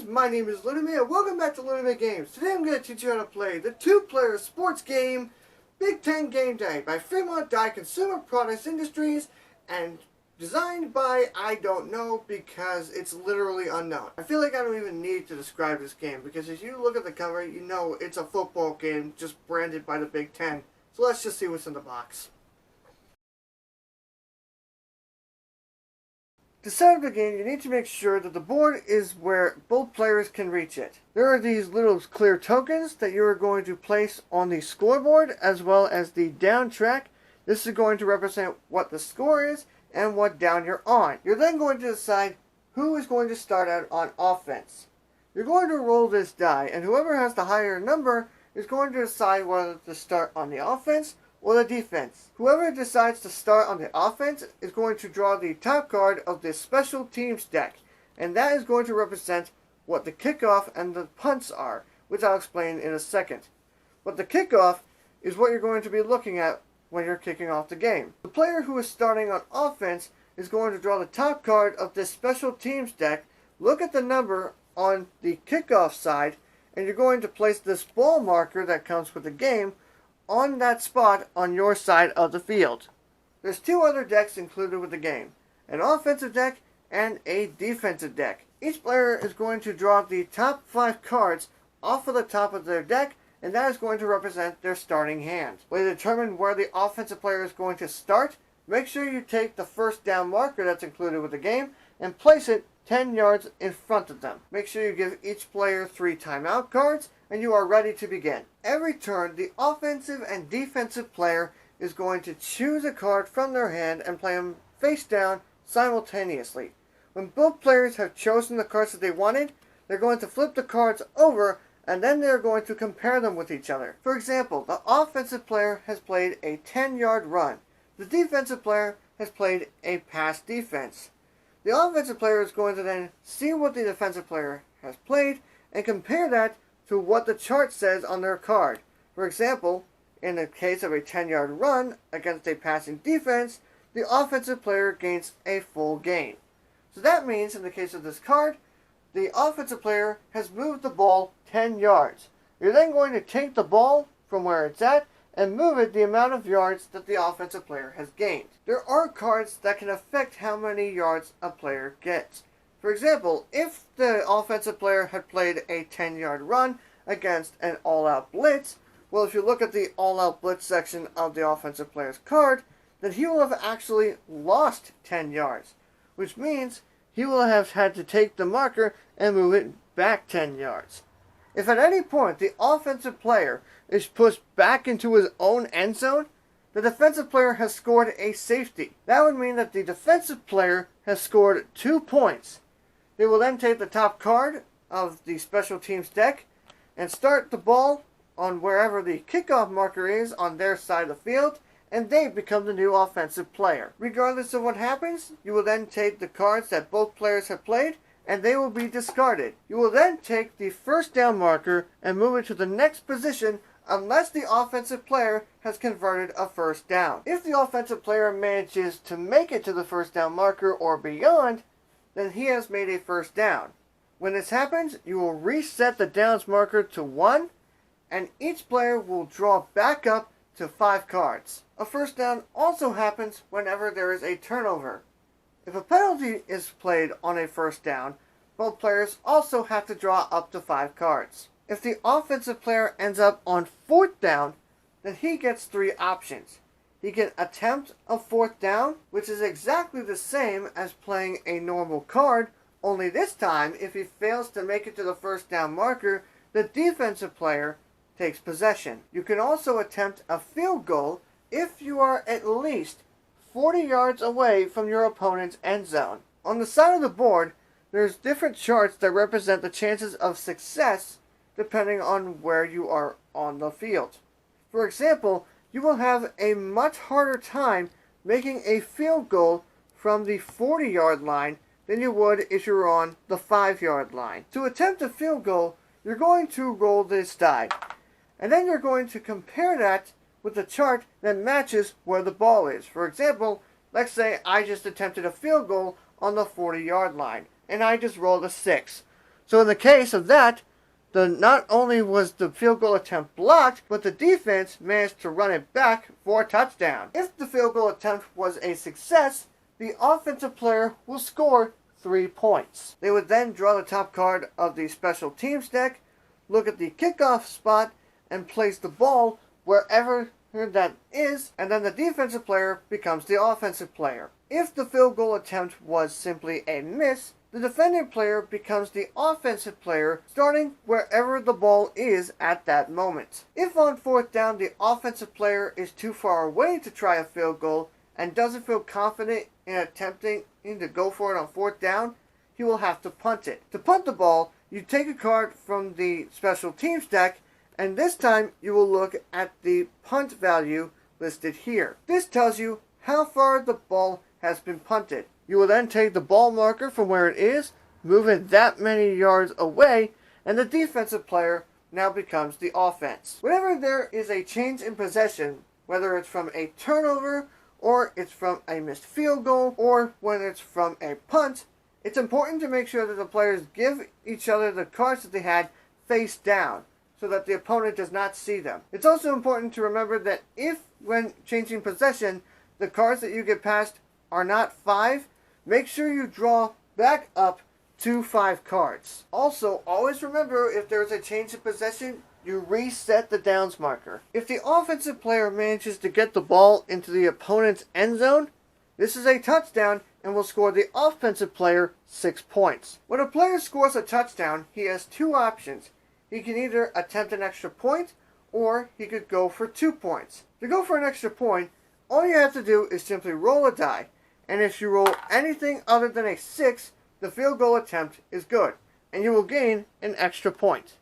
my name is LeunameGames and welcome back to LeunameGames. Today I'm going to teach you how to play the two-player sports game Ten Gameday by Fremont Die Consumer Products Industries and designed by I don't know because it's literally unknown. I feel like I don't even need to describe this game because as you look at the cover you know it's a football game just branded by the Big Ten. So let's just see what's in the box. To set up the game, you need to make sure that the board is where both players can reach it. There are these little clear tokens that you are going to place on the scoreboard as well as the down track. This is going to represent what the score is and what down you're on. You're then going to decide who is going to start out on offense. You're going to roll this die, and whoever has the higher number is going to decide whether to start on the offense or the defense. Whoever decides to start on the offense is going to draw the top card of this special teams deck, and that is going to represent what the kickoff and the punts are, which I'll explain in a second. But the kickoff is what you're going to be looking at when you're kicking off the game. The player who is starting on offense is going to draw the top card of this special teams deck, look at the number on the kickoff side, and you're going to place this ball marker that comes with the game on that spot on your side of the field. There's two other decks included with the game, an offensive deck and a defensive deck. Each player is going to draw the top 5 cards off of the top of their deck, and that is going to represent their starting hand. When you determine where the offensive player is going to start, make sure you take the first down marker that's included with the game and place it 10 yards in front of them. Make sure you give each player 3 timeout cards and you are ready to begin. Every turn, the offensive and defensive player is going to choose a card from their hand and play them face down simultaneously. When both players have chosen the cards that they wanted, they're going to flip the cards over and then they're going to compare them with each other. For example, the offensive player has played a 10-yard run. The defensive player has played a pass defense. The offensive player is going to then see what the defensive player has played and compare that to what the chart says on their card. For example, in the case of a 10-yard run against a passing defense, the offensive player gains a full gain. So that means in the case of this card, the offensive player has moved the ball 10 yards. You're then going to take the ball from where it's at and move it the amount of yards that the offensive player has gained. There are cards that can affect how many yards a player gets. For example, if the offensive player had played a 10-yard run against an all-out blitz, well, if you look at the all-out blitz section of the offensive player's card, then he will have actually lost 10 yards, which means he will have had to take the marker and move it back 10 yards. If at any point the offensive player is pushed back into his own end zone, the defensive player has scored a safety. That would mean that the defensive player has scored 2 points. They will then take the top card of the special teams deck and start the ball on wherever the kickoff marker is on their side of the field, and they become the new offensive player. Regardless of what happens, you will then take the cards that both players have played and they will be discarded. You will then take the first down marker and move it to the next position unless the offensive player has converted a first down. If the offensive player manages to make it to the first down marker or beyond, then he has made a first down. When this happens, you will reset the downs marker to 1, and each player will draw back up to 5 cards. A first down also happens whenever there is a turnover. If a penalty is played on a first down, both players also have to draw up to 5 cards. If the offensive player ends up on 4th down, then he gets 3 options. He can attempt a 4th down, which is exactly the same as playing a normal card, only this time, if he fails to make it to the first down marker, the defensive player takes possession. You can also attempt a field goal if you are at least 40 yards away from your opponent's end zone. On the side of the board, there's different charts that represent the chances of success depending on where you are on the field. For example, you will have a much harder time making a field goal from the 40-yard line than you would if you were on the 5-yard line. To attempt a field goal, you're going to roll this die, and then you're going to compare that with a chart that matches where the ball is. For example, let's say I just attempted a field goal on the 40-yard line, and I just rolled a 6. So in the case of that, not only was the field goal attempt blocked, but the defense managed to run it back for a touchdown. If the field goal attempt was a success, the offensive player will score 3 points. They would then draw the top card of the special teams deck, look at the kickoff spot, and place the ball wherever that is, and then the defensive player becomes the offensive player. If the field goal attempt was simply a miss, the defending player becomes the offensive player, starting wherever the ball is at that moment. If on fourth down the offensive player is too far away to try a field goal and doesn't feel confident in attempting to go for it on fourth down, he will have to punt it. To punt the ball, you take a card from the special teams deck, and this time you will look at the punt value listed here. This tells you how far the ball has been punted. You will then take the ball marker from where it is, move it that many yards away, and the defensive player now becomes the offense. Whenever there is a change in possession, whether it's from a turnover, or it's from a missed field goal, or when it's from a punt, it's important to make sure that the players give each other the cards that they had face down, so that the opponent does not see them. It's also important to remember that if, when changing possession, the cards that you get passed are not 5, make sure you draw back up to 5 cards. Also, always remember, if there's a change in possession, you reset the downs marker. If the offensive player manages to get the ball into the opponent's end zone, this is a touchdown and will score the offensive player 6 points. When a player scores a touchdown, he has 2 options. He can either attempt an extra point, or he could go for 2 points. To go for an extra point, all you have to do is simply roll a die, and if you roll anything other than a 6, the field goal attempt is good, and you will gain an extra point.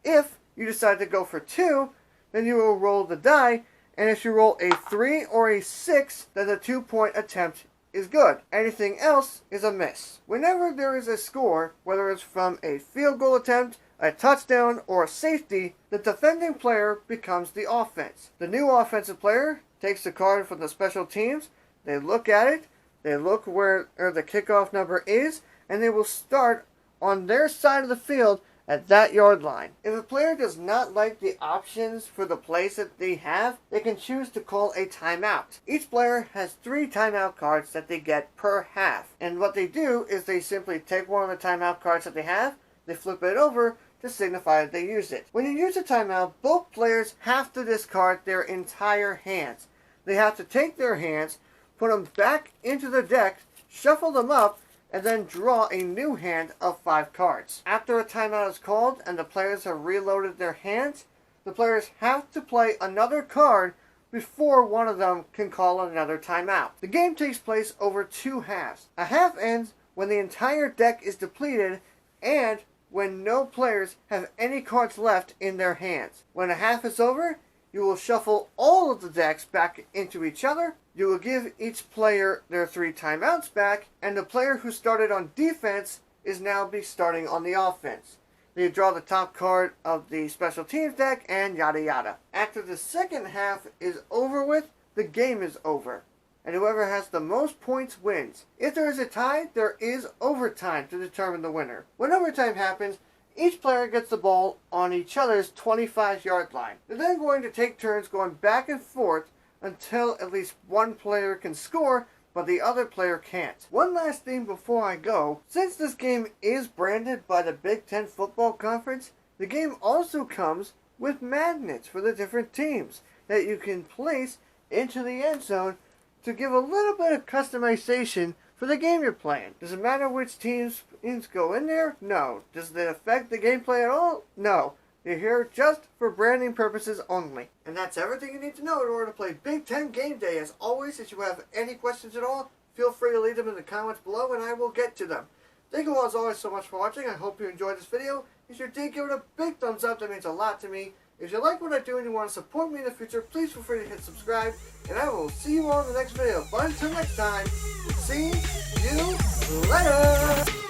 If you decide to go for 2, then you will roll the die, and if you roll a 3 or a 6, then the 2-point attempt is good. Anything else is a miss. Whenever there is a score, whether it's from a field goal attempt, a touchdown, or a safety, the defending player becomes the offense. The new offensive player takes the card from the special teams, they look at it, they look where the kickoff number is, and they will start on their side of the field at that yard line. If a player does not like the options for the plays that they have, they can choose to call a timeout. Each player has 3 timeout cards that they get per half, and what they do is they simply take one of the timeout cards that they have, they flip it over to signify that they used it. When you use a timeout, both players have to discard their entire hands. They have to take their hands, put them back into the deck, shuffle them up, and then draw a new hand of 5 cards. After a timeout is called and the players have reloaded their hands, the players have to play another card before one of them can call another timeout. The game takes place over 2 halves. A half ends when the entire deck is depleted and when no players have any cards left in their hands. When a half is over, you will shuffle all of the decks back into each other. You will give each player their 3 timeouts back, and the player who started on defense is now starting on the offense. They draw the top card of the special teams deck, and yada yada. After the second half is over with, the game is over, and whoever has the most points wins. If there is a tie, there is overtime to determine the winner. When overtime happens, each player gets the ball on each other's 25-yard line. They're then going to take turns going back and forth until at least one player can score, but the other player can't. One last thing before I go. Since this game is branded by the Big Ten Football Conference, the game also comes with magnets for the different teams that you can place into the end zone to give a little bit of customization for the game you're playing. Does it matter which teams go in there? No. Does it affect the gameplay at all? No. You're here just for branding purposes only. And that's everything you need to know in order to play Big Ten Game Day. As always, if you have any questions at all, feel free to leave them in the comments below and I will get to them. Thank you all as always so much for watching. I hope you enjoyed this video. If you did, give it a big thumbs up. That means a lot to me. If you like what I do and you want to support me in the future, please feel free to hit subscribe. And I will see you all in the next video. But until next time, see you later.